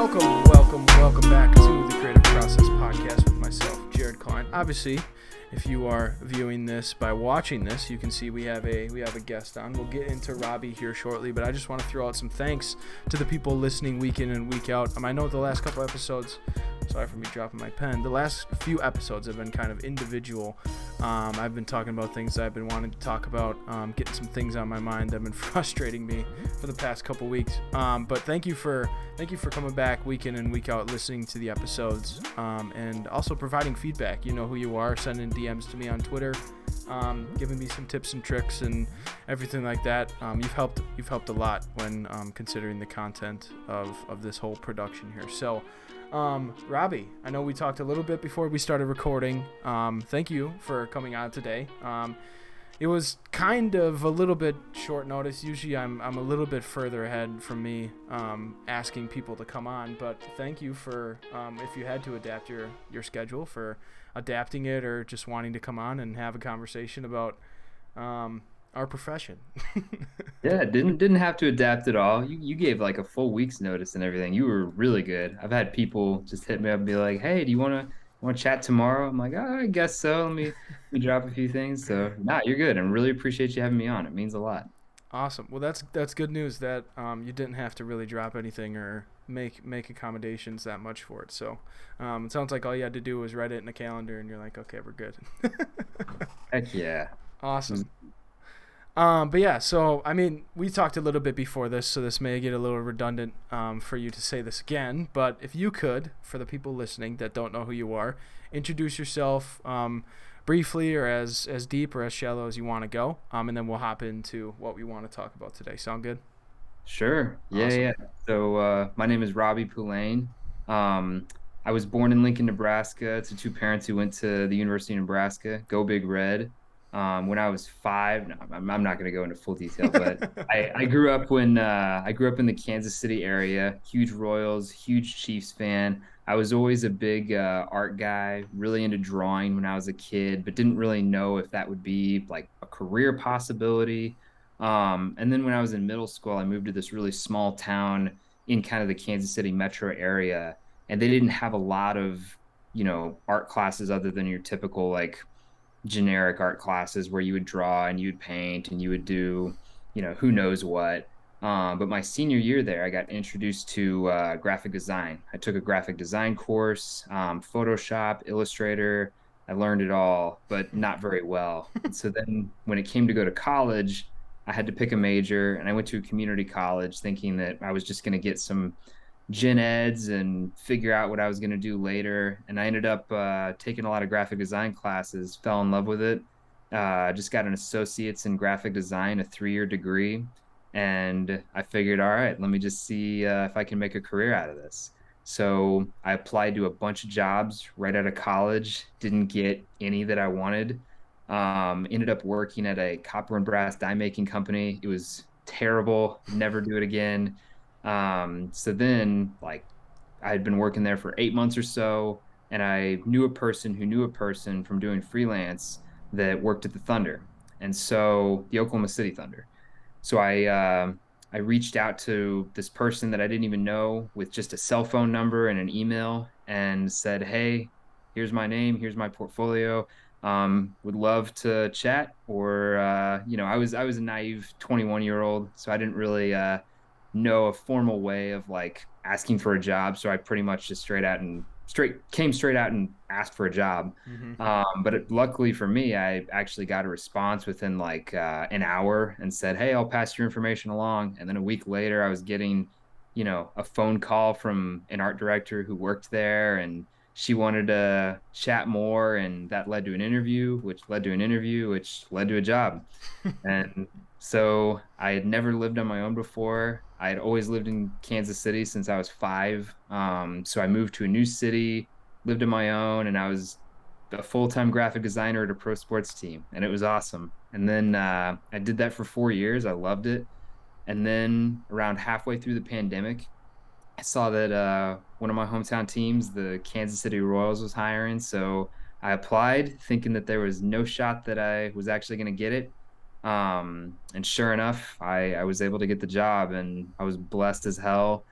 Welcome back to the Creative Process Podcast with myself, Jared Klein. Obviously, if you are viewing this by watching this, you can see we have a guest on. We'll get into Robbie here shortly, but I just want to throw out some thanks to the people listening week in and week out. I know the last couple episodes, sorry for me dropping my pen, the last few episodes have been kind of individual. I've been talking about things that I've been wanting to talk about, getting some things on my mind that have been frustrating me for the past couple weeks. But thank you for coming back week in and week out, listening to the episodes, and also providing feedback. You know who you are, sending DMs to me on Twitter, giving me some tips and tricks and everything like that. You've helped a lot when considering the content of this whole production here. So Robbie, I know we talked a little bit before we started recording. Thank you for coming on today. It was kind of a little bit short notice. Usually I'm a little bit further ahead from me asking people to come on, but thank you for if you had to adapt your schedule, for adapting it or just wanting to come on and have a conversation about our profession. Yeah, didn't have to adapt at all. You gave like a full week's notice and everything. You were really good. I've had people just hit me up and be like, "Hey, do you want to chat tomorrow?" I'm like, "Oh, I guess so. Let me drop a few things." So, nah, you're good. And really appreciate you having me on. It means a lot. Awesome. Well, that's good news that you didn't have to really drop anything or make accommodations that much for it. So it sounds like all you had to do was write it in the calendar and you're like, okay, we're good. Heck yeah. Awesome. But yeah, so I mean, we talked a little bit before this, so this may get a little redundant for you to say this again. But if you could, for the people listening that don't know who you are, introduce yourself briefly or as deep or as shallow as you want to go, and then we'll hop into what we want to talk about today. Sound good? Sure. Yeah, Awesome. yeah. So my name is Robbie Poulain. I was born in Lincoln, Nebraska to two parents who went to the University of Nebraska. Go Big Red. When I was 5, no, I'm not going to go into full detail, but I grew up I grew up in the Kansas City area. Huge Royals, huge Chiefs fan. I was always a big art guy, really into drawing when I was a kid, but didn't really know if that would be like a career possibility. And then when I was in middle school, I moved to this really small town in kind of the Kansas City metro area, and they didn't have a lot of, art classes other than your typical like generic art classes where you would draw and you'd paint and you would do, who knows what. But my senior year there, I got introduced to graphic design. I took a graphic design course, Photoshop, Illustrator. I learned it all, but not very well. And so then when it came to go to college, I had to pick a major, and I went to a community college thinking that I was just going to get some gen eds and figure out what I was going to do later. And I ended up taking a lot of graphic design classes, fell in love with it. Just got an associate's in graphic design, a 3-year degree. And I figured, all right, let me just see if I can make a career out of this. So I applied to a bunch of jobs right out of college, didn't get any that I wanted. Ended up working at a copper and brass die making company. It was terrible, never do it again. So then, like, I had been working there for 8 months or so, and I knew a person who knew a person from doing freelance that worked at the Thunder, and so the Oklahoma City Thunder. So I reached out to this person that I didn't even know with just a cell phone number and an email, and said, "Hey, here's my name, here's my portfolio. Would love to chat." Or I was a naive 21-year-old, so I didn't really know a formal way of like asking for a job. So I pretty much just came straight out and asked for a job. Mm-hmm. But luckily for me, I actually got a response within like an hour and said, "Hey, I'll pass your information along." And then a week later, I was getting, a phone call from an art director who worked there, and she wanted to chat more, and that led to an interview, which led to an interview, which led to a job. And so I had never lived on my own before. I had always lived in Kansas City since I was 5. So I moved to a new city, lived on my own, and I was a full-time graphic designer at a pro sports team, and it was awesome. And then I did that for 4 years. I loved it. And then around halfway through the pandemic, I saw that one of my hometown teams, the Kansas City Royals, was hiring. So I applied thinking that there was no shot that I was actually going to get it. And sure enough, I was able to get the job, and I was blessed as hell.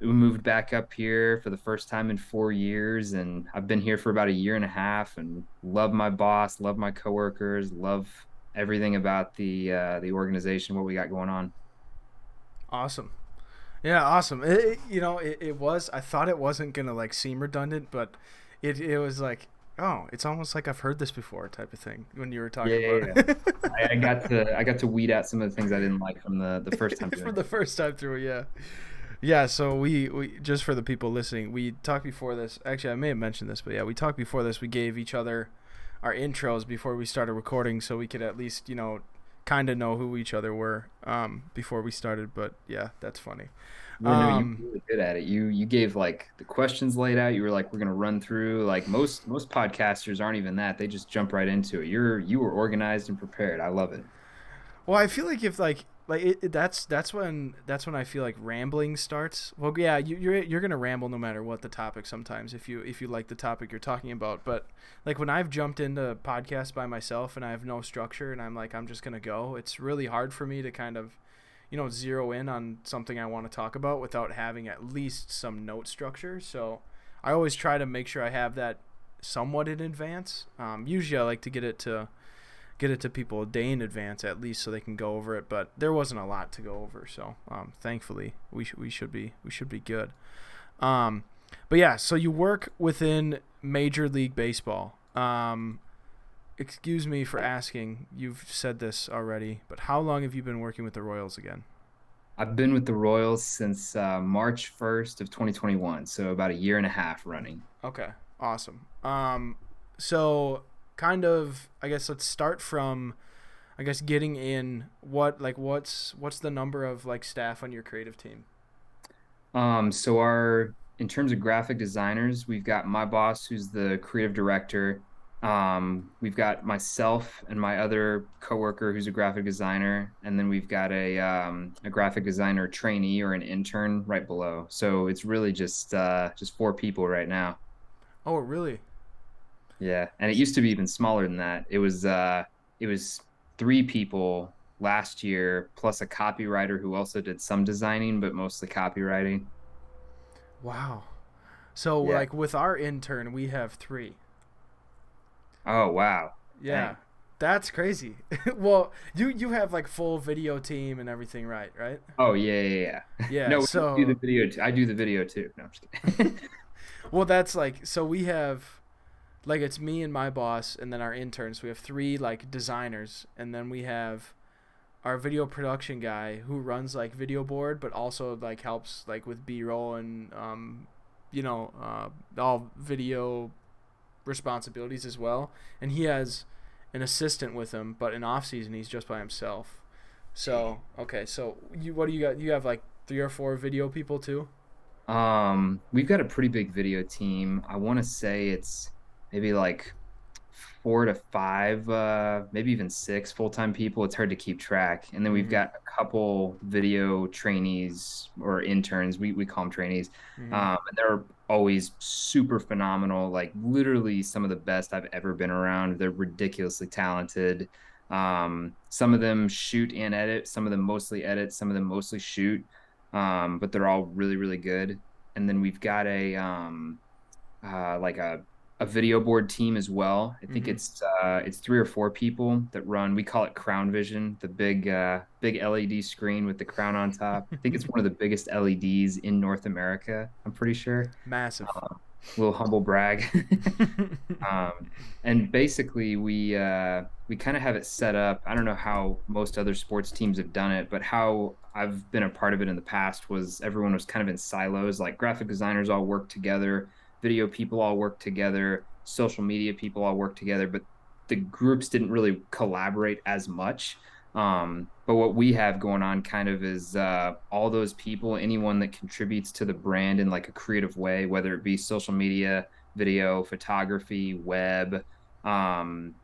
we moved back up here for the first time in 4 years, and I've been here for about a year and a half, and love my boss, love my coworkers, love everything about the organization, what we got going on. Awesome. Yeah, awesome. It was. I thought it wasn't gonna like seem redundant, but it was like, oh, it's almost like I've heard this before, type of thing when you were Yeah, talking yeah, about yeah. it. I got to weed out some of the things I didn't like from the first time For doing the it. first time through, yeah. Yeah, so we just for the people listening, we talked before this. Actually, I may have mentioned this, but yeah, we talked before this. We gave each other our intros before we started recording, so we could at least kind of know who each other were before we started. But yeah, that's funny. Yeah, no, you Um, were really good at it. You gave like the questions laid out. You were like, we're gonna run through. Like most podcasters aren't even that. They just jump right into it. You were organized and prepared. I love it. Well, I feel like if that's when I feel like rambling starts. Well, yeah, you're gonna ramble no matter what the topic sometimes if you like the topic you're talking about. But like when I've jumped into podcasts by myself and I have no structure and I'm just gonna go, it's really hard for me to kind of zero in on something I want to talk about without having at least some note structure. So I always try to make sure I have that somewhat in advance. Usually I like to get it to people a day in advance at least so they can go over it, but there wasn't a lot to go over, so thankfully we should be good. um, but yeah, so you work within Major League Baseball. Excuse me for asking, you've said this already, but how long have you been working with the Royals again? I've been with the Royals since March 1st of 2021, so about a year and a half running. Okay, awesome. So kind of, I guess let's start from, I guess, getting in. What's the number of like staff on your creative team? So our in terms of graphic designers, we've got my boss who's the creative director. We've got myself and my other coworker who's a graphic designer, and then we've got a graphic designer trainee or an intern right below. So it's really just four people right now. Oh, really? Yeah, and it used to be even smaller than that. It was three people last year plus a copywriter who also did some designing, but mostly copywriting. Wow. So Yeah. like with our intern, we have three. Oh, wow. Yeah, Dang. that's crazy. Well, you have like full video team and everything, right? Oh, yeah, yeah, yeah. Yeah. No, we do the So, video too. I do the video too. No, I'm just kidding. well, that's like, so we have like, it's me and my boss and then our interns. We have three like designers, and then we have our video production guy who runs like video board, but also like helps like with B-roll and all video responsibilities as well. And he has an assistant with him, but in off season he's just by himself. So okay, so what do you got? You have like three or four video people too? We've got a pretty big video team. I want to say it's maybe like 4 to 5, maybe even 6 full-time people. It's hard to keep track. And then we've Mm-hmm. got a couple video trainees or interns. We call them trainees. Mm-hmm. And they're always super phenomenal, like literally some of the best I've ever been around. They're ridiculously talented. Some of them shoot and edit, some of them mostly edit, some of them mostly shoot. But they're all really, really good. And then we've got like a video board team as well. I think Mm-hmm. it's 3 or 4 people that run. We call it Crown Vision, the big LED screen with the crown on top. I think it's one of the biggest LEDs in North America. I'm pretty sure. Massive. Little humble brag. Um, and basically, we kind of have it set up. I don't know how most other sports teams have done it, but how I've been a part of it in the past was everyone was kind of in silos. Like graphic designers all work together, video people all work together, social media people all work together, but the groups didn't really collaborate as much. But what we have going on kind of is all those people, anyone that contributes to the brand in like a creative way, whether it be social media, video, photography, web, um,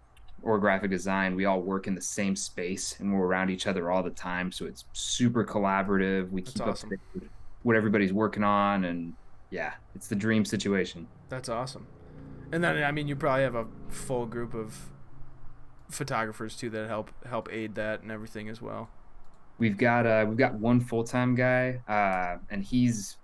or graphic design, we all work in the same space and we're around each other all the time. So it's super collaborative. We That's keep up to awesome. date with what everybody's working on. And yeah, it's the dream situation. That's awesome. And then I mean, you probably have a full group of photographers too that help aid that and everything as well. We've got one full-time guy, and he's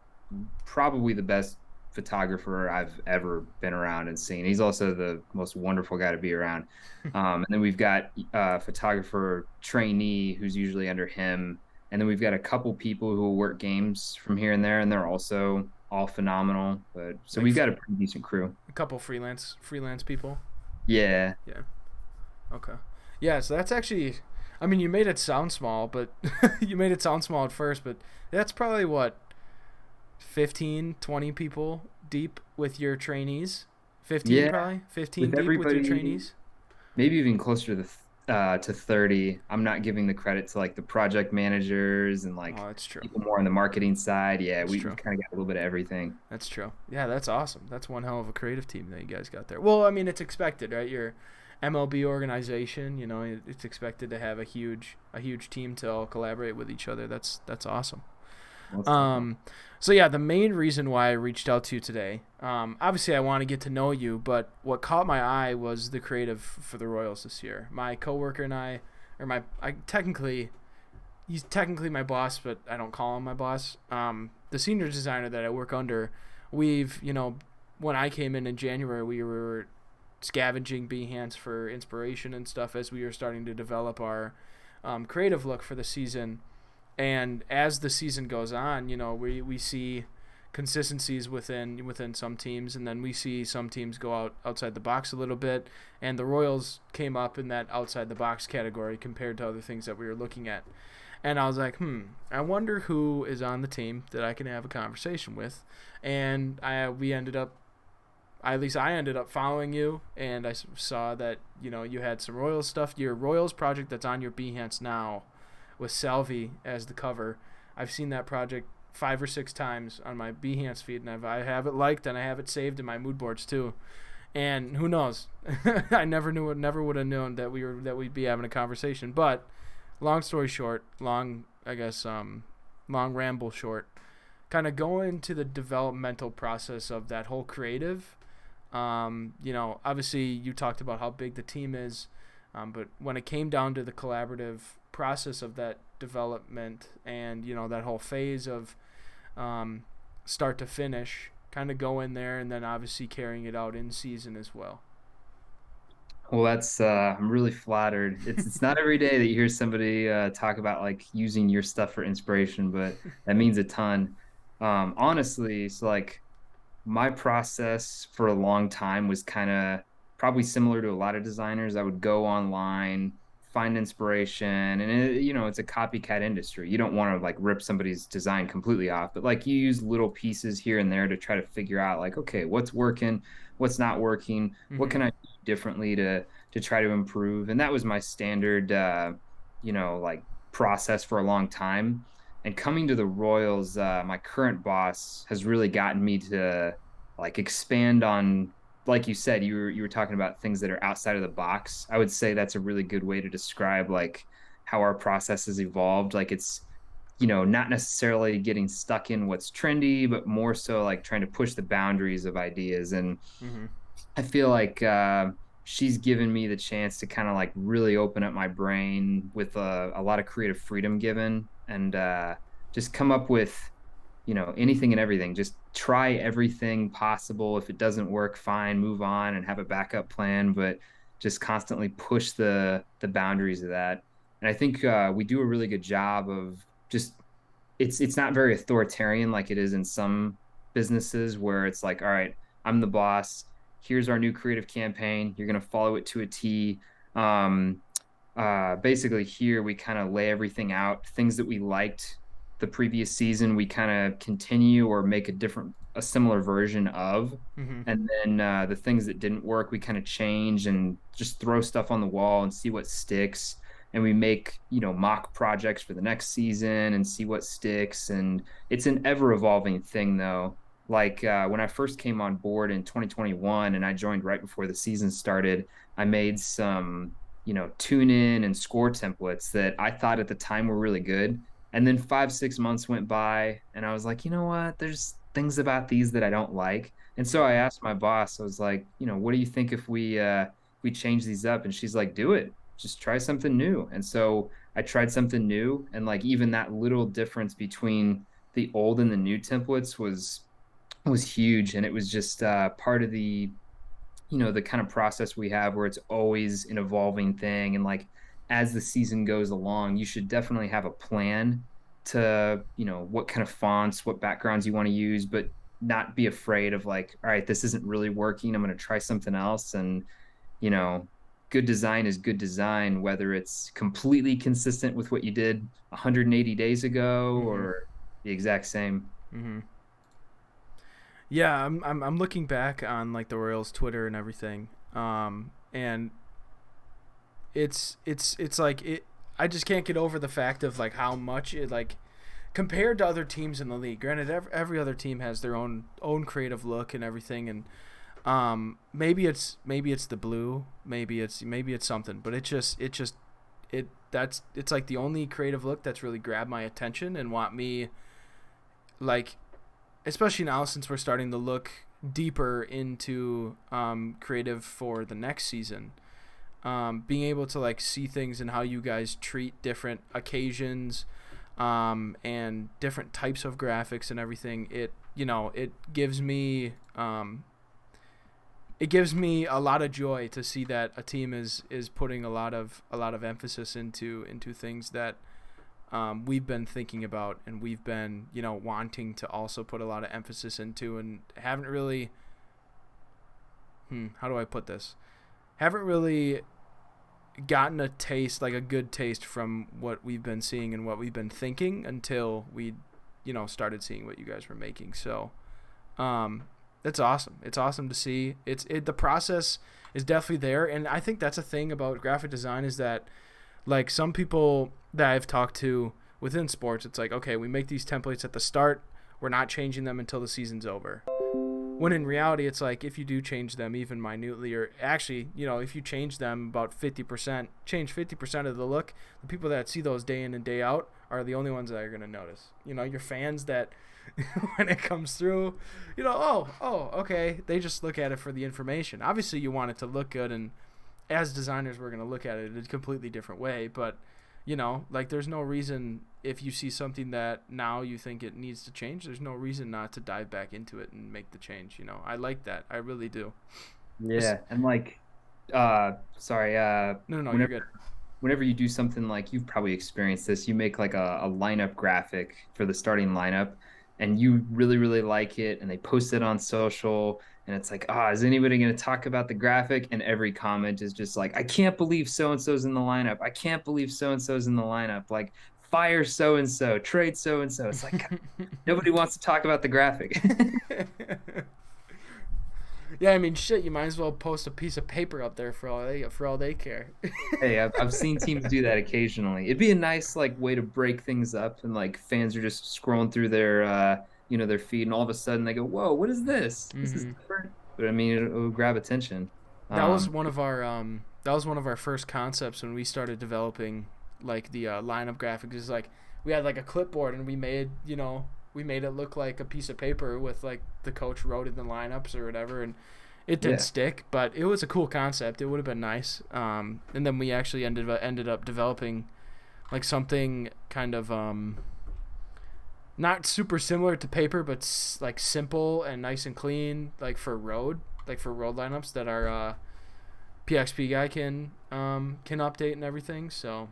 probably the best photographer I've ever been around and seen. He's also the most wonderful guy to be around. And then we've got a photographer trainee who's usually under him. And then we've got a couple people who will work games from here and there, and they're also all phenomenal. But so Like we've got a pretty decent crew. a couple freelance people. Yeah. Yeah. Okay. Yeah, so that's actually, I mean, you made it sound small, but you made it sound small at first, but that's probably what, 15, 20 people deep with your trainees? 15 Yeah. probably? 15 With deep with your everybody, trainees? maybe even closer to to 30. I'm not giving the credit to like the project managers and Oh, like that's true. people more on the marketing side. Yeah, That's we true. kind of got a little bit of everything. That's true. Yeah, that's awesome. That's one hell of a creative team that you guys got there. Well, I mean, it's expected, right? Your MLB organization, it's expected to have a huge team to all collaborate with each other. That's awesome. That's definitely. Um, so yeah, the main reason why I reached out to you today, obviously I want to get to know you, but what caught my eye was the creative for the Royals this year. My coworker and he's technically my boss, but I don't call him my boss. The senior designer that I work under, when I came in January, we were scavenging Behance for inspiration and stuff as we were starting to develop our creative look for the season. And as the season goes on, we see consistencies within some teams, and then we see some teams go outside the box a little bit, and the Royals came up in that outside the box category compared to other things that we were looking at. And I was like, I wonder who is on the team that I can have a conversation with. And at least I ended up following you, and I saw that you had some Royals stuff. Your Royals project that's on your Behance now with Salvi as the cover. I've seen that project 5 or 6 times on my Behance feed, and I have it liked and I have it saved in my mood boards too. And who knows? I never would have known that we'd be having a conversation. But long story short, long ramble short, kind of go into the developmental process of that whole creative. Obviously you talked about how big the team is, but when it came down to the collaborative process of that development and that whole phase of start to finish, kind of go in there and then obviously carrying it out in season as well. Well, that's I'm really flattered. It's not every day that you hear somebody talk about like using your stuff for inspiration, but that means a ton. Honestly, it's like my process for a long time was kind of probably similar to a lot of designers. I would go online, find inspiration, and it's a copycat industry. You don't want to like rip somebody's design completely off, but like you use little pieces here and there to try to figure out like, okay, what's working, what's not working, what Mm-hmm. can I do differently to try to improve. And that was my standard like process for a long time. And coming to the Royals, my current boss has really gotten me to like expand on, like you said, you were talking about things that are outside of the box. I would say that's a really good way to describe like how our process has evolved. Like it's, not necessarily getting stuck in what's trendy, but more so like trying to push the boundaries of ideas. And Mm-hmm. I feel like she's given me the chance to kind of like really open up my brain with a lot of creative freedom given, and just come up with anything and everything. Just try everything possible. If it doesn't work, fine, move on and have a backup plan, but just constantly push the boundaries of that. And I think we do a really good job of just it's not very authoritarian like it is in some businesses where it's like, all right, I'm the boss. Here's our new creative campaign. You're going to follow it to a T. Um, Basically, here we kind of lay everything out. Things that we liked the previous season, we kind of continue or make a similar version of. Mm-hmm. And then the things that didn't work, we kind of change and just throw stuff on the wall and see what sticks. And we make, mock projects for the next season and see what sticks. And it's an ever evolving thing, though. Like when I first came on board in 2021 and I joined right before the season started, I made some tune in and score templates that I thought at the time were really good. And then 5, 6 months went by and I was like, you know what? There's things about these that I don't like. And so I Mm-hmm. asked my boss, I was like, what do you think if we change these up? And she's like, do it. Just try something new. And so I tried something new, and like even that little difference between the old and the new templates was huge, and it was just part of the the kind of process we have where it's always an evolving thing. And like as the season goes along, you should definitely have a plan to what kind of fonts, what backgrounds you want to use, but not be afraid of like, all right, this isn't really working, I'm going to try something else. And you know good design is good design, whether it's completely consistent with what you did 180 days ago Mm-hmm. or the exact same. Mm-hmm. Yeah, I'm looking back on like the Royals Twitter and everything, and it's like it. I just can't get over the fact of like how much it like compared to other teams in the league. Granted, every other team has their own creative look and everything, and maybe it's the blue, maybe it's something, but it's like the only creative look that's really grabbed my attention and want me like, especially now since we're starting to look deeper into creative for the next season. Being able to like see things and how you guys treat different occasions, and different types of graphics and everything. It gives me a lot of joy to see that a team is putting a lot of emphasis into things that we've been thinking about and we've been wanting to also put a lot of emphasis into, and haven't really how do I put this? Haven't really gotten a taste, like a good taste from what we've been seeing and what we've been thinking until we started seeing what you guys were making. So that's awesome. It's awesome to see. The process is definitely there, and I think that's a thing about graphic design is that like some people that I've talked to within sports, it's like, okay, we make these templates at the start, we're not changing them until the season's over. When in reality, it's like if you do change them even minutely, or actually, if you change them about 50%, change 50% of the look, the people that see those day in and day out are the only ones that are going to notice. Your fans that when it comes through, okay, they just look at it for the information. Obviously, you want it to look good, and as designers, we're going to look at it in a completely different way, but like there's no reason if you see something that now you think it needs to change, there's no reason not to dive back into it and make the change. I like that. I really do. Yeah, and like sorry, No, you're good. whenever you do something, like you've probably experienced this, you make like a lineup graphic for the starting lineup and you really, really like it, and they post it on social, and it's like, is anybody going to talk about the graphic? And every comment is just like, I can't believe so and so's in the lineup. I can't believe so and so's in the lineup. Like, fire so and so, trade so and so. It's like nobody wants to talk about the graphic. Yeah, I mean, shit. You might as well post a piece of paper up there for all they care. Hey, I've seen teams do that occasionally. It'd be a nice like way to break things up, and like fans are just scrolling through their their feed, and all of a sudden they go, "Whoa, what is this? This is Mm-hmm. different." But I mean, it'll grab attention. That was Um, one of our first concepts when we started developing like the lineup graphics. Is like we had like a clipboard and we made it look like a piece of paper with like the coach wrote in the lineups or whatever, and it didn't yeah, stick, but it was a cool concept. It would have been nice. And then we actually ended up developing like something kind of not super similar to paper, but like simple and nice and clean, like for road lineups that our PXP guy can update and everything. So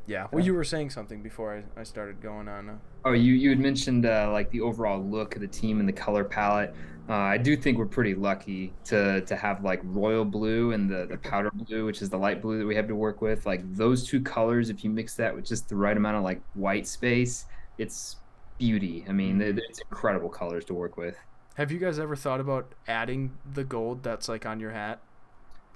yeah, well, yeah. you were saying something before I started going on. Oh, you had mentioned like the overall look of the team and the color palette. I do think we're pretty lucky to have like royal blue and the powder blue, which is the light blue that we have to work with. Like those two colors, if you mix that with just the right amount of like white space, it's beauty. I mean, Mm-hmm. it's incredible colors to work with. Have you guys ever thought about adding the gold that's like on your hat?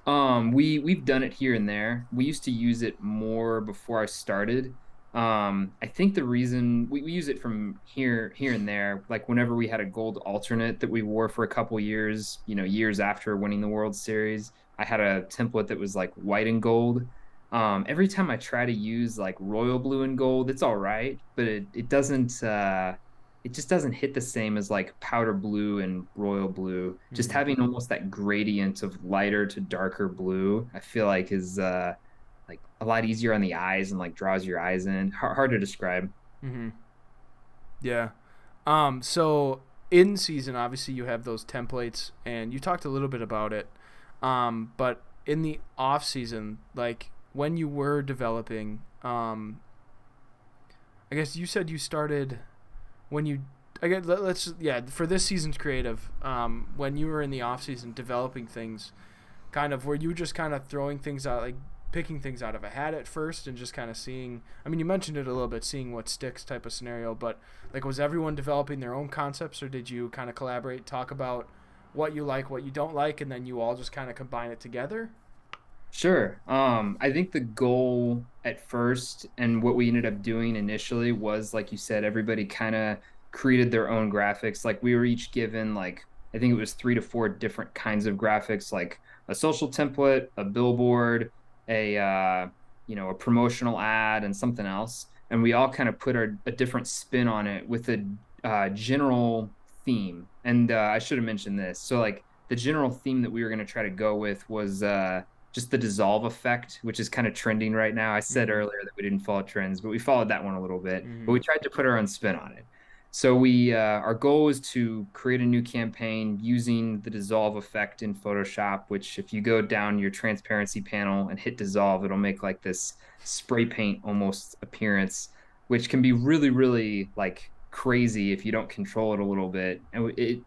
We've done it here and there. We used to use it more before I started. I think the reason we use it from here and there, like whenever we had a gold alternate that we wore for a couple years, years after winning the World Series, I had a template that was like white and gold. Every time I try to use like royal blue and gold, it's all right, but it doesn't it just doesn't hit the same as like powder blue and royal blue. Just Mm-hmm. having almost that gradient of lighter to darker blue, I feel like is like a lot easier on the eyes and like draws your eyes in. Hard to describe. Mm-hmm. Yeah. So in season, obviously you have those templates, and you talked a little bit about it. But in the off season, like when you were developing, I guess you said you started when you. I guess let's for this season's creative. When you were in the off season developing things, kind of were you just kind of throwing things out, like picking things out of a hat at first and just kind of seeing. I mean, you mentioned it a little bit, seeing what sticks type of scenario, but like was everyone developing their own concepts, or did you kind of collaborate, talk about what you like, what you don't like, and then you all just kind of combine it together? Sure. I think the goal at first and what we ended up doing initially was, like you said, everybody kind of created their own graphics. Like we were each given like I think it was 3 to 4 different kinds of graphics, like a social template, a billboard, a promotional ad, and something else. And we all kind of put a different spin on it with a general theme. And I should have mentioned this. So like the general theme that we were going to try to go with was just the dissolve effect, which is kind of trending right now. I said Mm-hmm. earlier that we didn't follow trends, but we followed that one a little bit. But Mm-hmm. we tried to put our own spin on it. So we our goal was to create a new campaign using the dissolve effect in Photoshop, which if you go down your transparency panel and hit dissolve, it'll make like this spray paint almost appearance, which can be really, really like crazy if you don't control it a little bit. And it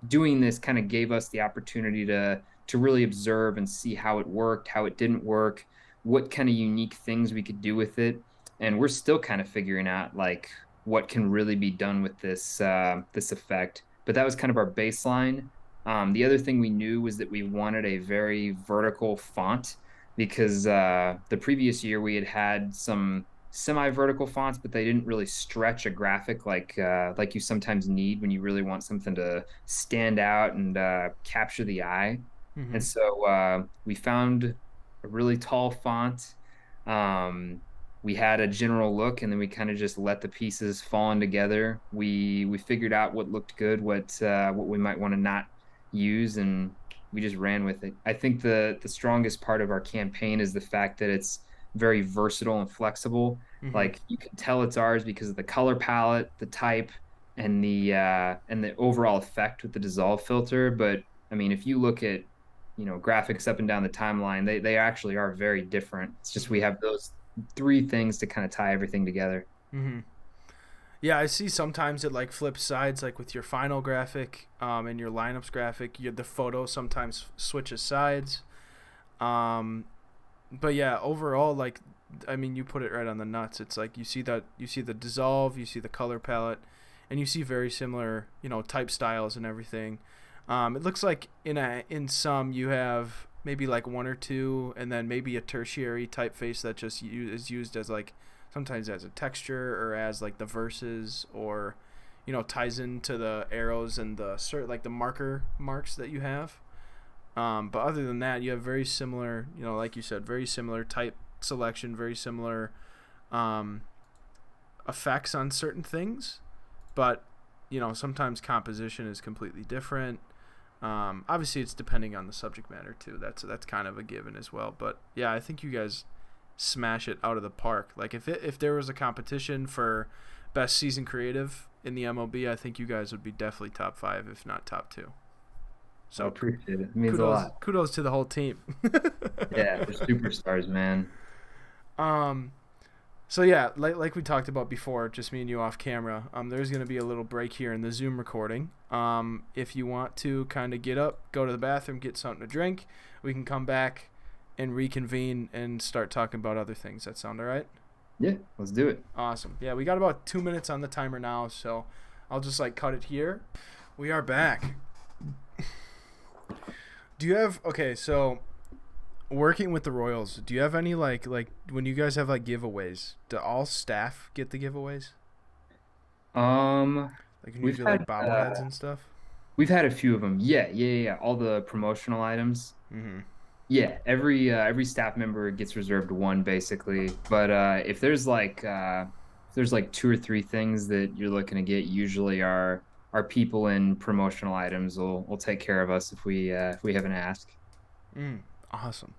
doing this kind of gave us the opportunity to really observe and see how it worked, how it didn't work, what kind of unique things we could do with it. And we're still kind of figuring out like what can really be done with this effect. But that was kind of our baseline. The other thing we knew was that we wanted a very vertical font because the previous year we had some semi-vertical fonts, but they didn't really stretch a graphic like you sometimes need when you really want something to stand out and capture the eye. Mm-hmm. And so we found a really tall font. We had a general look, and then we kind of just let the pieces fall in together. We figured out what looked good, what we might want to not use, and we just ran with it. I think the strongest part of our campaign is the fact that it's very versatile and flexible. Mm-hmm. Like you can tell it's ours because of the color palette, the type, and the overall effect with the dissolve filter. But I mean, if you look at graphics up and down the timeline, they actually are very different. It's just we Mm-hmm. have those 3 things to kind of tie everything together. Mm-hmm. Yeah, I see sometimes it like flips sides, like with your final graphic, and your lineups graphic. The photo sometimes switches sides. Um, but yeah, overall, like, I mean, you put it right on the nuts. It's like you see the dissolve, you see the color palette, and you see very similar, type styles and everything. It looks like in some you have maybe like one or two, and then maybe a tertiary typeface that just is used as like sometimes as a texture or as like the verses, or ties into the arrows and the like the marks that you have. But other than that, you have very similar, like you said, very similar type selection, very similar um, effects on certain things. But sometimes composition is completely different. Obviously, it's depending on the subject matter too. That's kind of a given as well. But yeah, I think you guys smash it out of the park. Like if there was a competition for best season creative in the MLB, I think you guys would be definitely top 5, if not top 2. I So appreciate it. It means a lot. kudos to the whole team. Yeah, they're superstars, man. um, so yeah, like we talked about before, just me and you off camera. There's gonna be a little break here in the Zoom recording. If you want to kind of get up, go to the bathroom, get something to drink, we can come back and reconvene and start talking about other things. That sound all right? Yeah, let's do it. Awesome. Yeah, we got about 2 minutes on the timer now, so I'll just like cut it here. We are back. Do you have so working with the Royals, do you have any like when you guys have like giveaways, do all staff get the giveaways? Um, Like when you we've do had like bobbleheads and stuff? we've had a few of them. Yeah, yeah, yeah, yeah. All the promotional items. Mm-hmm. Yeah, every staff member gets reserved one basically. But if there's like 2 or 3 things that you're looking to get, usually our people in promotional items will take care of us if we have an ask. Awesome.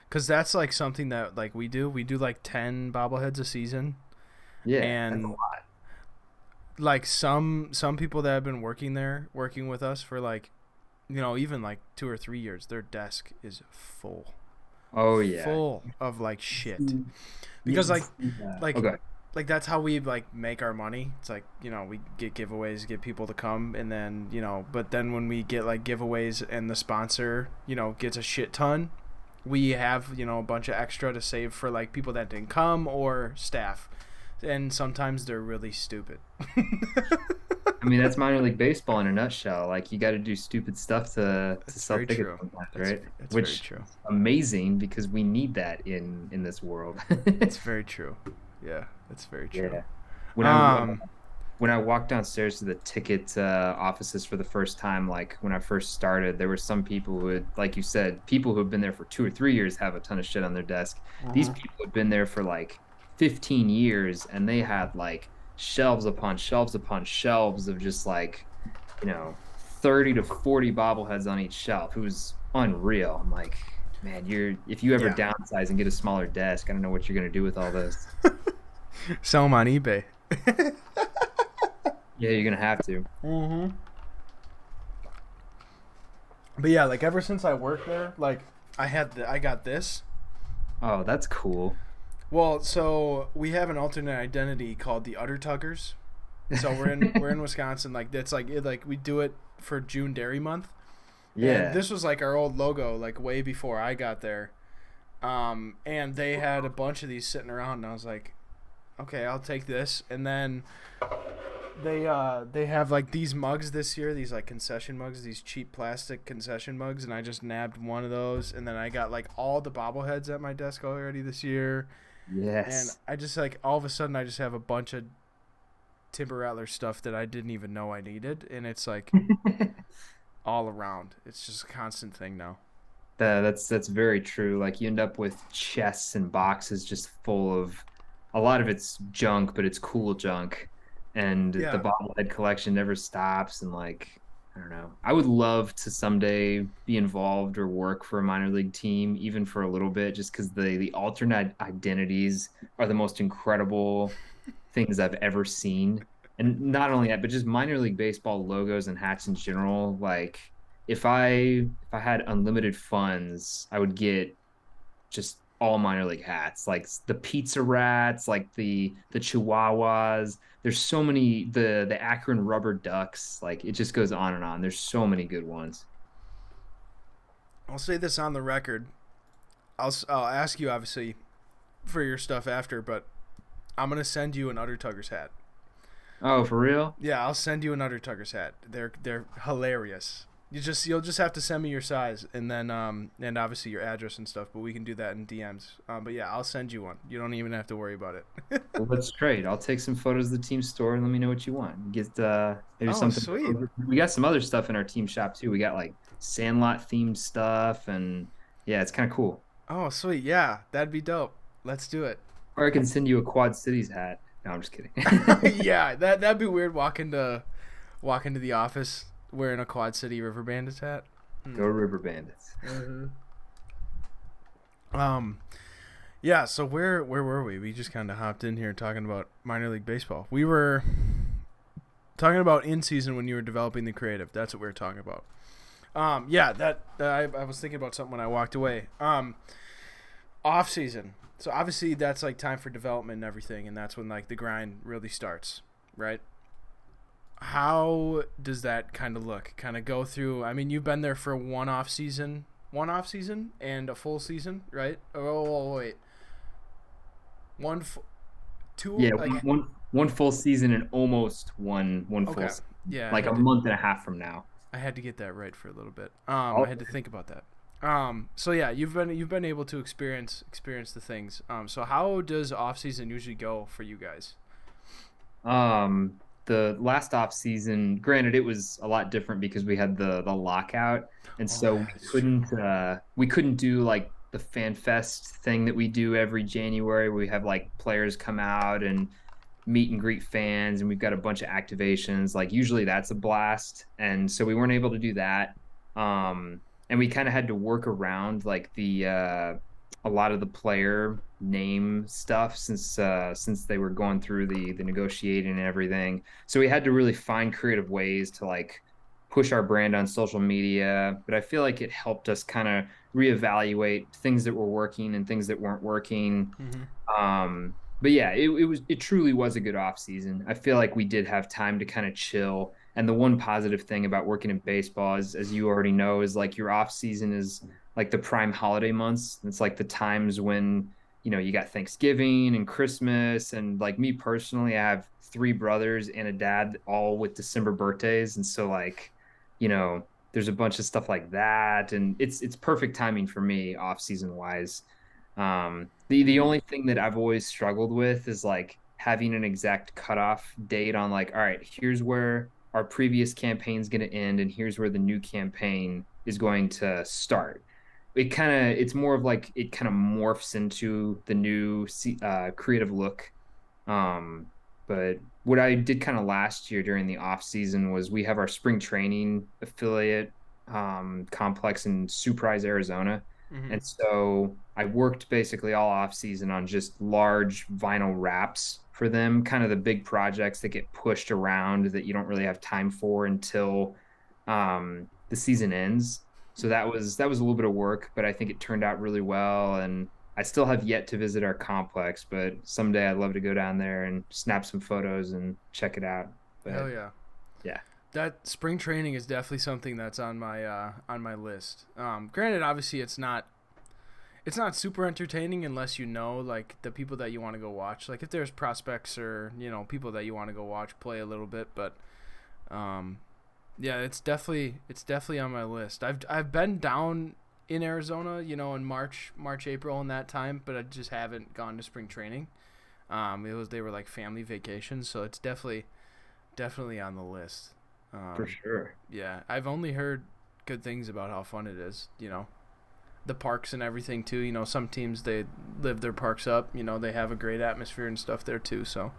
Because that's like something that like we do like 10 bobbleheads a season. Yeah, that's a And lot. like some people that have been working with us for like, even like 2 or 3 years, their desk is full, Oh yeah. full of like shit. You Because can like see that. like Okay. like that's how we like make our money. It's like, we get giveaways, get people to come, and then, but then when we get like giveaways and the sponsor, gets a shit ton, we have, a bunch of extra to save for like people that didn't come or staff. And sometimes they're really stupid. I mean, that's minor league baseball in a nutshell. Like you got to do stupid stuff to That's sell very tickets true. sometimes, That's right? that's very Which true. is amazing because we need that in this world. It's very true. Yeah, that's very true. Yeah. When I Um, when I walked downstairs to the ticket offices for the first time, like when I first started, there were some people who had, like you said, people who have been there for 2 or 3 years have a ton of shit on their desk. These Mhm. people had been there for like 15 years and they had like shelves upon shelves upon shelves of just like, you know, 30 to 40 bobbleheads on each shelf. It was unreal. I'm like, man, if you ever Yeah. downsize and get a smaller desk, I don't know what you're gonna do with all this. Sell them on eBay. Yeah, you're gonna have to. Mm-hmm. But yeah, like ever since I worked there, like I got this. Oh, that's cool. Well, so we have an alternate identity called the Utter Tuggers. So we're in Wisconsin. Like that's like we do it for June Dairy Month. And Yeah. this was like our old logo, like way before I got there. And they had a bunch of these sitting around, and I was like, okay, I'll take this. And then they have like these mugs this year, these like concession mugs, these cheap plastic concession mugs, and I just nabbed one of those, and then I got like all the bobbleheads at my desk already this year, and Yes. I just like all of a sudden I just have a bunch of Timber Rattler stuff that I didn't even know I needed, and it's like all around. It's just a constant thing now. That's very true. Like you end up with chests and boxes just full of a lot of it's junk, but it's cool junk. And the Yeah. bobblehead collection never stops. And like, I don't know. I would love to someday be involved or work for a minor league team, even for a little bit, just because the alternate identities are the most incredible things I've ever seen. And not only that, but just minor league baseball logos and hats in general. Like if I had unlimited funds, I would get just all minor league hats, like the pizza rats, like the chihuahuas. There's so many the Akron rubber ducks. Like it just goes on and on. There's so many good ones. I'll say this on the record. I'll ask you obviously for your stuff after, but I'm gonna send you an Utter Tuggers hat. Oh, for real? Yeah, I'll send you an Utter Tuggers hat. They're hilarious. You'll just have to send me your size and then and obviously your address and stuff, but we can do that in DMs. But yeah, I'll send you one. You don't even have to worry about it. Well, that's great. I'll take some photos of the team store and let me know what you want. Get maybe Oh, something. sweet. We got some other stuff in our team shop too. We got like Sandlot themed stuff and yeah, it's kind of cool. Oh, sweet. Yeah, that'd be dope. Let's do it. Or I can send you a Quad Cities hat. No, I'm just kidding. Yeah, that'd be weird walk into the office wearing a Quad City River Bandits hat. Go River Bandits. Um, yeah. So where were we? We just kind of hopped in here talking about minor league baseball. We were talking about in season when you were developing the creative. That's what we were talking about. Yeah. I was thinking about something when I walked away. Off season. So obviously that's like time for development and everything, and that's when like the grind really starts, right? How does that kind of look? Kind of go through. I mean, you've been there for one off season, and a full season, right? Oh wait, two. Yeah, Like one full season and almost one full okay, season. yeah. Like a month and a half from now. I had to get that right for a little bit. Oh, I had to think about that. So yeah, you've been able to experience the things. So how does off season usually go for you guys? The last off season, granted, it was a lot different because we had the lockout, and Oh, so yeah, that's true. we couldn't do like the fan fest thing that we do every January, where we have like players come out and meet and greet fans, and we've got a bunch of activations. Like usually that's a blast, and so we weren't able to do that. And we kind of had to work around like a lot of the player name stuff since they were going through the negotiating and everything. So we had to really find creative ways to like push our brand on social media. But I feel like it helped us kind of reevaluate things that were working and things that weren't working. Mm-hmm. But yeah, it truly was a good off season. I feel like we did have time to kind of chill. And the one positive thing about working in baseball is, as you already know, is like your off season is like the prime holiday months. It's like the times when, you got Thanksgiving and Christmas. And like me personally, I have three brothers and a dad, all with December birthdays. And so like, there's a bunch of stuff like that. And it's perfect timing for me off season wise. The Mm-hmm. only thing that I've always struggled with is like having an exact cutoff date on like, all right, here's where our previous campaign is going to end, and here's where the new campaign is going to start. It's more of like it kind of morphs into the new creative look. Um, but what I did kind of last year during the off season was we have our spring training affiliate complex in Surprise, Arizona. Mm-hmm. And so I worked basically all off season on just large vinyl wraps for them, kind of the big projects that get pushed around that you don't really have time for until the season ends. So that was a little bit of work, but I think it turned out really well. And I still have yet to visit our complex, but someday I'd love to go down there and snap some photos and check it out. Hell But yeah. yeah, That spring training is definitely something that's on my list. Granted, obviously, it's not super entertaining unless you know like the people that you want to go watch. Like if there's prospects or people that you want to go watch play a little bit, but um, yeah, it's definitely on my list. I've been down in Arizona, in March, April, in that time, but I just haven't gone to spring training. They were like family vacations, so it's definitely on the list. for Um, sure. yeah, I've only heard good things about how fun it is. The parks and everything too. Some teams they live their parks up. They have a great atmosphere and stuff there too. So,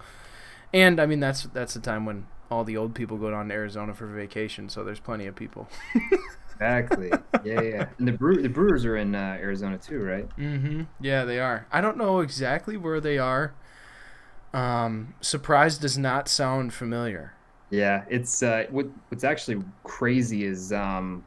and I mean that's the time when all the old people go down to Arizona for vacation. So there's plenty of people. Exactly. Yeah, yeah. And the Brewers are in Arizona too, right? Mm-hmm. Yeah, they are. I don't know exactly where they are. Surprise does not sound familiar. Yeah, it's what's actually crazy is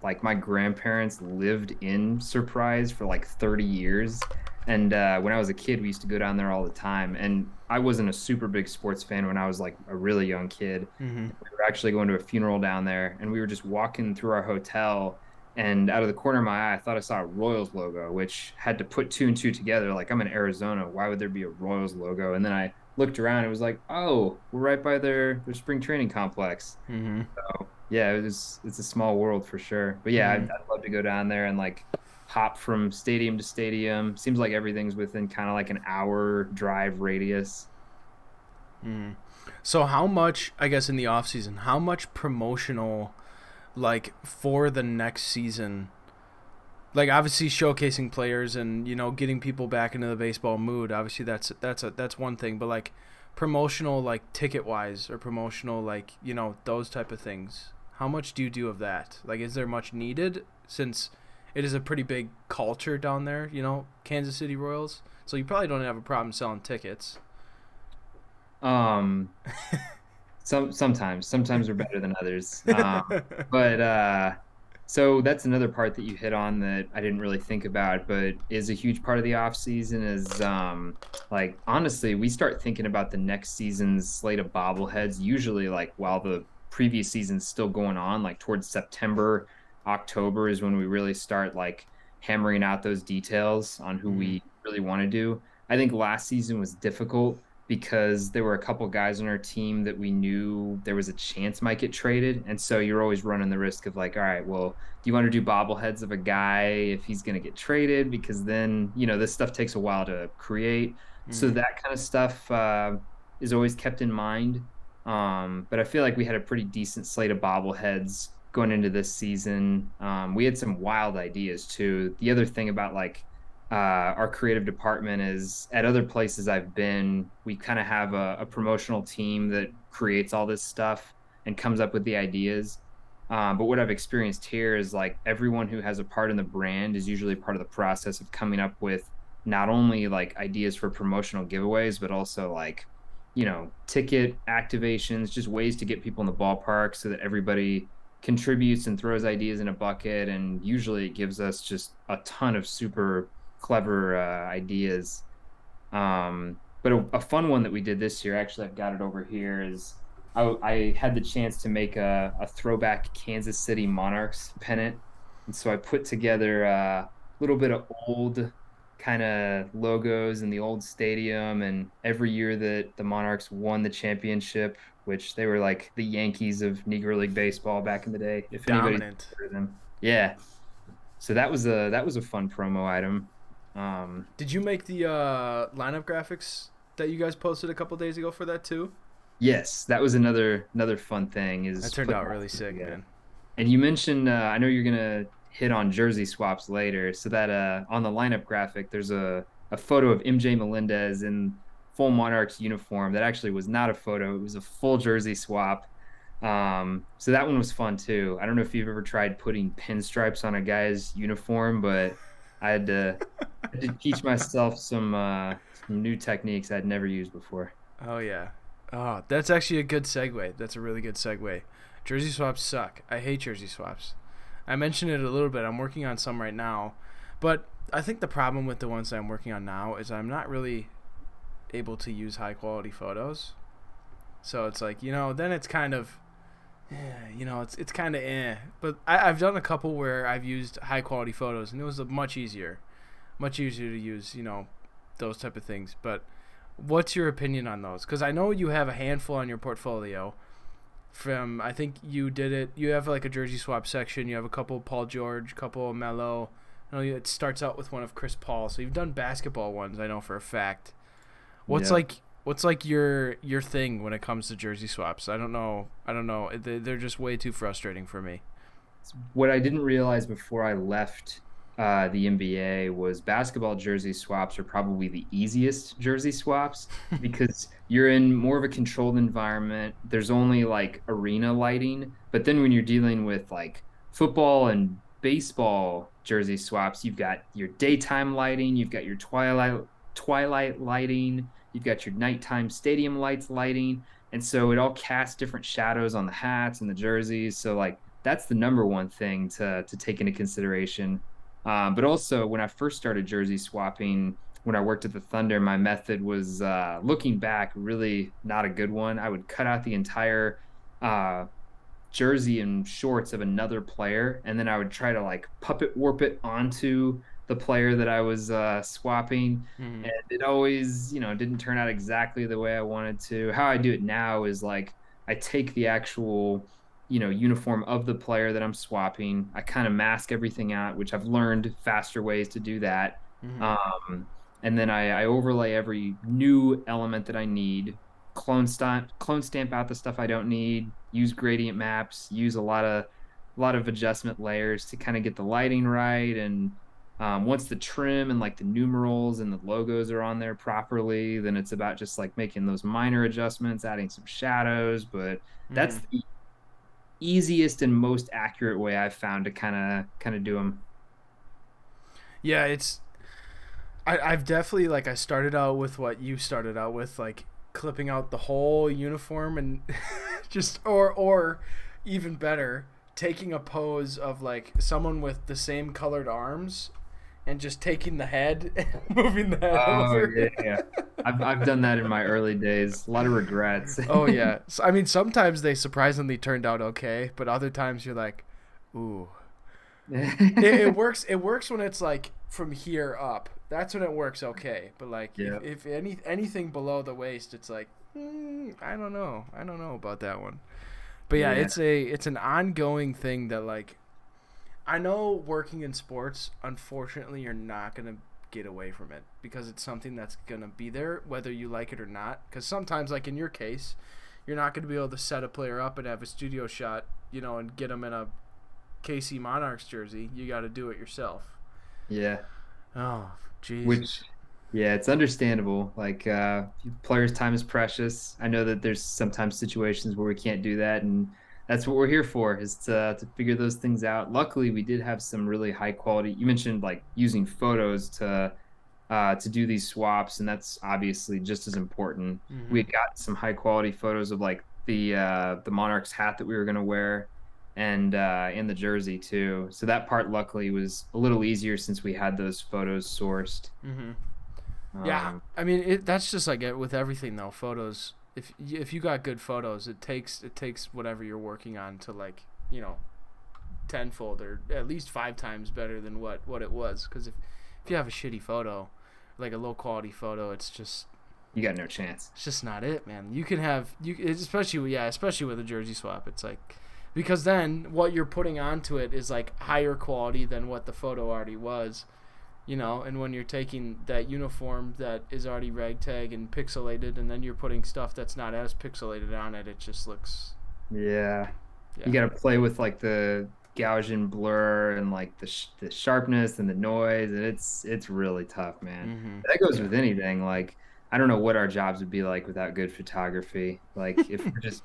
like my grandparents lived in Surprise for like 30 years. And when I was a kid, we used to go down there all the time. And I wasn't a super big sports fan when I was like a really young kid. Mm-hmm. We were actually going to a funeral down there, and we were just walking through our hotel, and out of the corner of my eye, I thought I saw a Royals logo, which had to put two and two together. Like, I'm in Arizona, why would there be a Royals logo? And then I looked around, it was like, oh, we're right by their spring training complex. Mm-hmm. So yeah, it's a small world for sure. But yeah, Mm-hmm. I'd love to go down there and like hop from stadium to stadium. Seems like everything's within kind of like an hour drive radius. Mm-hmm. So how much, I guess, in the off season, how much promotional, like for the next season, like obviously showcasing players and getting people back into the baseball mood. Obviously that's one thing, but like promotional, like ticket wise or promotional, like those type of things. How much do you do of that? Like, is there much needed since it is a pretty big culture down there? Kansas City Royals. So you probably don't have a problem selling tickets. Um, sometimes we're better than others. But so that's another part that you hit on that I didn't really think about, but is a huge part of the off season is like honestly, we start thinking about the next season's slate of bobbleheads usually like while the previous season's still going on, like towards September, October is when we really start like hammering out those details on who Mm-hmm. we really want to do. I think last season was difficult because there were a couple guys on our team that we knew there was a chance might get traded. And so you're always running the risk of like, all right, well, do you want to do bobbleheads of a guy if he's going to get traded? Because then, this stuff takes a while to create. So Mm-hmm. that kind of stuff is always kept in mind. But I feel like we had a pretty decent slate of bobbleheads going into this season. We had some wild ideas too. The other thing about like our creative department is at other places I've been, we kind of have a promotional team that creates all this stuff and comes up with the ideas. But what I've experienced here is like everyone who has a part in the brand is usually part of the process of coming up with not only like ideas for promotional giveaways, but also like, ticket activations, just ways to get people in the ballpark so that everybody contributes and throws ideas in a bucket. And usually it gives us just a ton of super clever ideas. But a fun one that we did this year, actually, I've got it over here, is I had the chance to make a throwback Kansas City Monarchs pennant. And so I put together a little bit of old kind of logos in the old stadium. And every year that the Monarchs won the championship, which they were like the Yankees of Negro League baseball back in the day, if anybody's Dominant. heard of them. Yeah. So that was a fun promo item. Did you make the lineup graphics that you guys posted a couple days ago for that too? Yes, that was another fun thing. Is That turned putting out all really this sick, together. man. And you mentioned, I know you're gonna hit on jersey swaps later. So that on the lineup graphic, there's a photo of MJ Melendez in full Monarchs uniform. That actually was not a photo; it was a full jersey swap. So that one was fun too. I don't know if you've ever tried putting pinstripes on a guy's uniform, but I had to teach myself some new techniques I'd never used before. Oh yeah. Oh, that's actually a good segue. That's a really good segue. Jersey swaps suck. I hate jersey swaps. I mentioned it a little bit. I'm working on some right now, but I think the problem with the ones that I'm working on now is I'm not really able to use high quality photos. So it's like, then it's kind of, it's kind of But I've done a couple where I've used high quality photos, and it was much easier to use, those type of things. But what's your opinion on those? Because I know you have a handful on your portfolio. I think you did it. You have like a jersey swap section. You have a couple of Paul George, couple of Melo. It starts out with one of Chris Paul. So you've done basketball ones, I know for a fact. What's Yeah. like your thing when it comes to jersey swaps? I don't know. They're just way too frustrating for me. What I didn't realize before I left the NBA was basketball jersey swaps are probably the easiest jersey swaps because you're in more of a controlled environment. There's only like arena lighting, but then when you're dealing with like football and baseball jersey swaps, you've got your daytime lighting, you've got your twilight lighting, you've got your nighttime stadium lights lighting, and so it all casts different shadows on the hats and the jerseys. So like that's the number one thing to take into consideration. But also, when I first started jersey swapping, when I worked at the Thunder, my method was, looking back, really not a good one. I would cut out the entire uh, jersey and shorts of another player, and then I would try to like puppet warp it onto the player that I was swapping. Mm. And it always, didn't turn out exactly the way I wanted to. How I do it now is like I take the actual uniform of the player that I'm swapping. I kind of mask everything out, which I've learned faster ways to do that. Mm. And then I overlay every new element that I need, clone stamp out the stuff I don't need, use gradient maps, use a lot of adjustment layers to kind of get the lighting right. And once the trim and like the numerals and the logos are on there properly, then it's about just like making those minor adjustments, adding some shadows. But that's Mm. the easiest and most accurate way I've found to kind of do them. Yeah, I've definitely, like, I started out with what you started out with, like clipping out the whole uniform and just or even better, taking a pose of like someone with the same colored arms and just taking the head and moving the head Oh over. yeah, yeah. I've done that in my early days. A lot of regrets. Oh yeah. So, I mean, sometimes they surprisingly turned out okay, but other times you're like, ooh. It works. It works when it's like from here up. That's when it works okay. But like Yeah. if anything below the waist, it's like I don't know. I don't know about that one. But yeah, Yeah. it's an ongoing thing that like I know working in sports, unfortunately, you're not gonna get away from it because it's something that's gonna be there whether you like it or not. Because sometimes, like in your case, you're not gonna be able to set a player up and have a studio shot, and get them in a KC Monarchs jersey. You got to do it yourself. Yeah. Oh, jeez. Which, yeah, it's understandable. Like, players' time is precious. I know that there's sometimes situations where we can't do that, and that's what we're here for, is to figure those things out. Luckily, we did have some really high quality. You mentioned like using photos to to do these swaps, and that's obviously just as important. Mm-hmm. We had got some high quality photos of like the Monarchs hat that we were gonna wear, and in the jersey too. So that part luckily was a little easier since we had those photos sourced. Mm-hmm. Yeah, Um, I mean that's just like it with everything though. Photos, if you got good photos, it takes whatever you're working on to like tenfold or at least 5 times better than what it was. Because if you have a shitty photo, like a low quality photo, it's just you got no chance. it's just not it, man. You can have especially with a jersey swap. It's like because then what you're putting onto it is like higher quality than what the photo already was. And when you're taking that uniform that is already ragtag and pixelated, and then you're putting stuff that's not as pixelated on it, it just looks. Yeah. You got to play with like the Gaussian blur and like the sharpness and the noise, and it's really tough, man. Mm-hmm. That goes with anything. Like I don't know what our jobs would be like without good photography. Like if we're just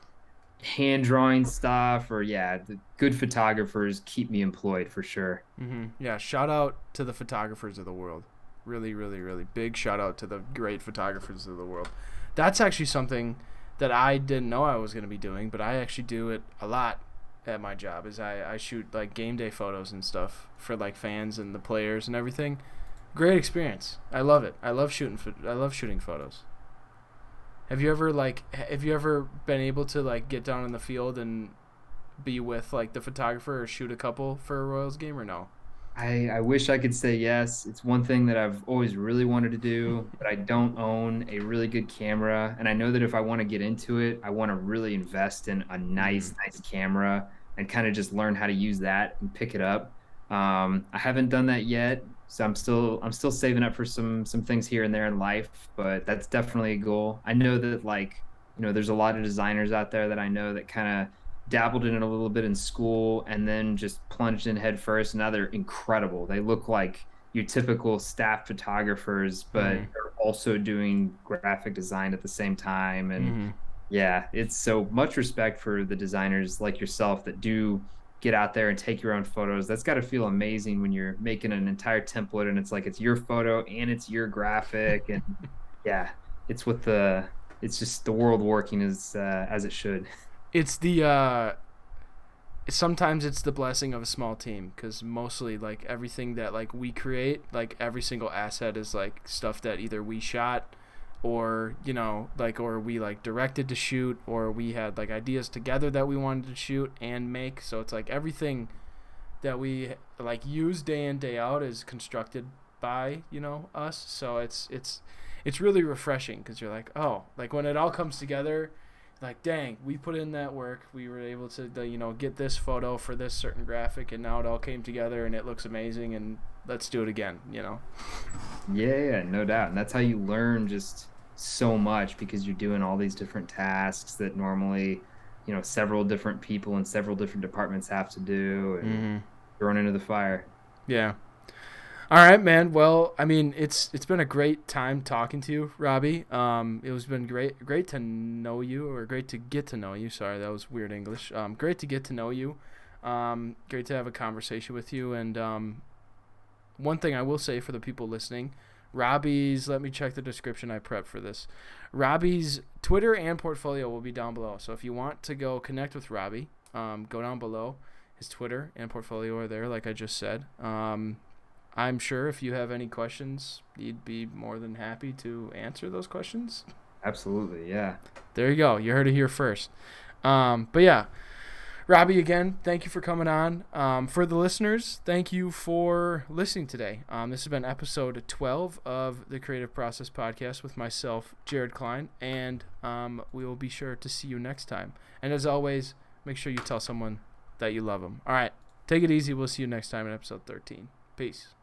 hand drawing stuff, or the good photographers keep me employed for sure. Mm-hmm. Yeah, shout out to the photographers of the world. Really, really, really big shout out to the great photographers of the world. That's actually something that I didn't know I was going to be doing, but I actually do it a lot at my job. Is I shoot like game day photos and stuff for like fans and the players and everything. Great experience. I love it. I love shooting photos. Have you ever been able to like get down in the field and be with like the photographer or shoot a couple for a Royals game or no? I wish I could say yes. It's one thing that I've always really wanted to do, but I don't own a really good camera. And I know that if I want to get into it, I want to really invest in a nice camera and kind of just learn how to use that and pick it up. I haven't done that yet, so I'm still saving up for some things here and there in life, but that's definitely a goal. I know that there's a lot of designers out there that I know that kind of dabbled in it a little bit in school and then just plunged in head first. Now they're incredible. They look like your typical staff photographers, but they're also doing graphic design at the same time. And it's so much respect for the designers like yourself that do get out there and take your own photos. That's got to feel amazing when you're making an entire template and it's like it's your photo and it's your graphic. And it's just the world working as it should. It's the sometimes it's the blessing of a small team, because mostly like everything that like we create, like every single asset is like stuff that either we shot or or we like directed to shoot, or we had like ideas together that we wanted to shoot and make. So it's like everything that we like use day in day out is constructed by us. So it's really refreshing, because you're like, oh, like when it all comes together, like, dang, we put in that work. We were able to, get this photo for this certain graphic, and now it all came together, and it looks amazing, and let's do it again, Yeah, no doubt. And that's how you learn just so much, because you're doing all these different tasks that normally, several different people in several different departments have to do, and thrown into the fire. Yeah. All right, man. Well, I mean, it's been a great time talking to you, Robbie. It has been great to know you, or great to get to know you. Sorry, that was weird English. Great to get to know you. Great to have a conversation with you. And one thing I will say for the people listening, Robbie's, let me check the description. I prepped for this. Robbie's Twitter and portfolio will be down below. So if you want to go connect with Robbie, go down below. His Twitter and portfolio are there, like I just said. I'm sure if you have any questions, he'd be more than happy to answer those questions. Absolutely, yeah. There you go. You heard it here first. But yeah, Robbie, again, thank you for coming on. For the listeners, thank you for listening today. This has been episode 12 of the Creative Process Podcast with myself, Jared Klein, and we will be sure to see you next time. And as always, make sure you tell someone that you love them. All right, take it easy. We'll see you next time in episode 13. Peace.